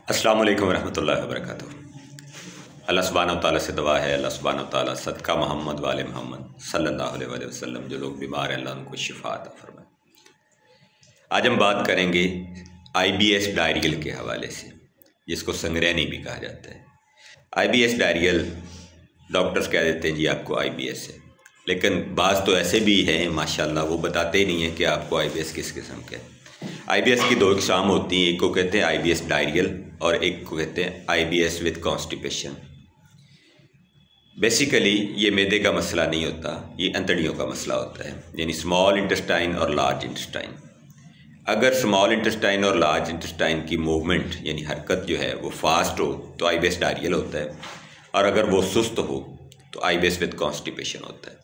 अस्सलाम वालेकुम रहमतुल्लाहि व बरकातुहू। अल्लाह सुब्हानहू तआला से दुआ है, अल्लाह सुब्हानहू तआला सदका मोहम्मद वाले मोहम्मद सल्लल्लाहु अलैहि वसल्लम, जो लोग बीमार हैं अल्लाह उनको शिफा अता फरमाए। आज हम बात करेंगे IBS डायरियल के हवाले से, जिसको संगरैनी भी कहा जाता है। IBS डायरियल डॉक्टर्स कह देते हैं जी आपको IBS है, लेकिन बाज़ तो ऐसे भी हैं माशाल्लाह वो बताते ही नहीं हैं कि आपको IBS किस किस्म के है। IBS की दो इकसाम होती हैं, एक को कहते हैं IBS डायरियल और एक को कहते हैं IBS विद कॉन्स्टिपेशन। बेसिकली ये मैदे का मसला नहीं होता, ये अंतड़ियों का मसला होता है, यानी स्मॉल इंटेस्टाइन और लार्ज इंटेस्टाइन। अगर स्मॉल इंटेस्टाइन और लार्ज इंटेस्टाइन की मूवमेंट यानी हरकत जो है वो फास्ट हो तो IBS डायरियल होता है, और अगर वो सुस्त हो तो IBS विद कॉन्स्टिपेशन होता है।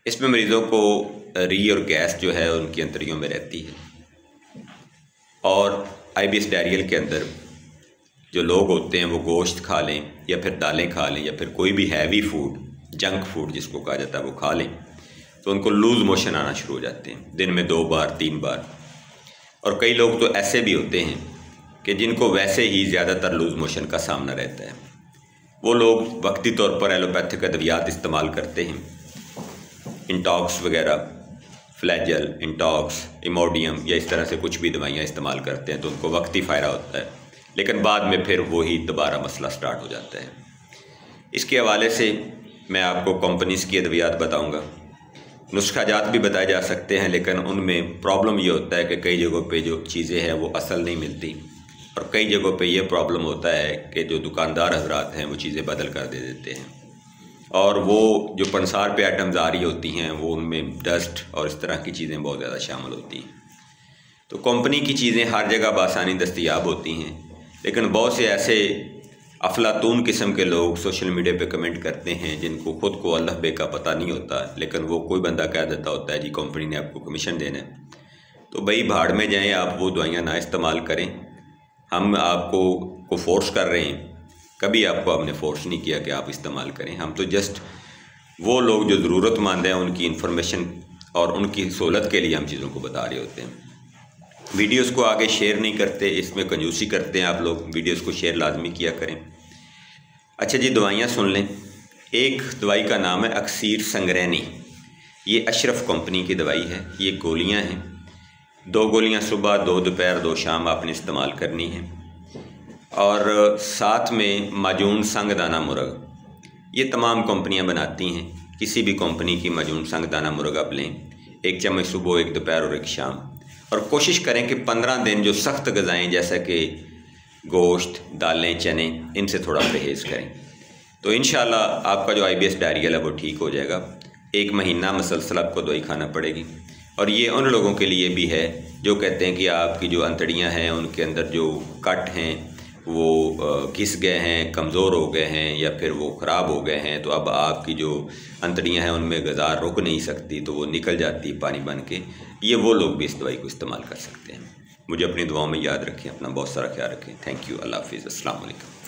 इसमें मरीज़ों को री और गैस जो है उनकी अंतड़ियों में रहती है, और IBS डायरियल के अंदर जो लोग होते हैं वो गोश्त खा लें या फिर दालें खा लें या फिर कोई भी हैवी फूड, जंक फूड जिसको कहा जाता है, वो खा लें तो उनको लूज़ मोशन आना शुरू हो जाते हैं, दिन में 2 बार 3 बार। और कई लोग तो ऐसे भी होते हैं कि जिनको वैसे ही ज़्यादातर लूज़ मोशन का सामना रहता है। वो लोग वक्ती तौर पर एलोपैथिक अद्वियात इस्तेमाल करते हैं, इंटॉक्स वगैरह, फ्लैजल, इंटॉक्स, इमोडियम या इस तरह से कुछ भी दवाइयाँ इस्तेमाल करते हैं, तो उनको वक्ती फ़ायदा होता है, लेकिन बाद में फिर वही दोबारा मसला स्टार्ट हो जाता है। इसके हवाले से मैं आपको कंपनीज़ की अद्वियात बताऊंगा, नुस्खाजात भी बताए जा सकते हैं, लेकिन उनमें प्रॉब्लम ये होता है कि कई जगहों पे जो चीज़ें हैं वो असल नहीं मिलती, और कई जगहों पे ये प्रॉब्लम होता है कि जो दुकानदार हजरात हैं वो चीज़ें बदल कर दे देते हैं, और वो जो पंसार पे आइटम्स आ रही होती हैं वो उनमें डस्ट और इस तरह की चीज़ें बहुत ज़्यादा शामिल होती हैं। तो कंपनी की चीज़ें हर जगह बआसानी दस्तयाब होती हैं, लेकिन बहुत से ऐसे अफलातून किस्म के लोग सोशल मीडिया पे कमेंट करते हैं जिनको खुद को अल्लाह बे का पता नहीं होता, लेकिन वो कोई बंदा कह देता होता है जी कंपनी ने आपको कमीशन देना है, तो भाई भाड़ में जाएँ, आप वो दवाइयाँ ना इस्तेमाल करें। हम आपको फोर्स कर रहे हैं, कभी आपको हमने फोर्स नहीं किया कि आप इस्तेमाल करें। हम तो जस्ट वो लोग जो ज़रूरतमंद हैं उनकी इन्फॉर्मेशन और उनकी सहूलत के लिए हम चीज़ों को बता रहे होते हैं। वीडियोस को आगे शेयर नहीं करते, इसमें कंजूसी करते हैं आप लोग। वीडियोस को शेयर लाजमी किया करें। अच्छा जी, दवाइयाँ सुन लें। एक दवाई का नाम है अक्सीर संगरैनी, ये अशरफ कंपनी की दवाई है। ये गोलियाँ हैं, 2 गोलियाँ सुबह, 2 दोपहर, 2 शाम आपने इस्तेमाल करनी है, और साथ में माजून संग दाना मुर्ग, ये तमाम कंपनियां बनाती हैं। किसी भी कंपनी की माजून संग दाना मुर्ग आप लें, 1 चम्मच सुबह, 1 दोपहर और 1 शाम, और कोशिश करें कि 15 दिन जो सख्त ग़िज़ाएँ जैसा कि गोश्त, दालें, चने, इनसे थोड़ा परहेज़ करें, तो इंशाअल्लाह आपका जो IBS डायरियल है वो ठीक हो जाएगा। 1 महीना मुसलसल आपको दवाई खाना पड़ेगी। और ये उन लोगों के लिए भी है जो कहते हैं कि आपकी जो अंतड़ियाँ हैं उनके अंदर जो कट हैं वो घिस गए हैं, कमज़ोर हो गए हैं, या फिर वो ख़राब हो गए हैं, तो अब आपकी जो अंतड़ियाँ हैं उनमें ग़िज़ा रुक नहीं सकती, तो वो निकल जाती है पानी बन के। ये वो लोग भी इस दवाई को इस्तेमाल कर सकते हैं। मुझे अपनी दुआओं में याद रखें, अपना बहुत सारा ख्याल रखें। थैंक यू, अल्लाह हाफ़िज़, अस्सलाम वालेकुम।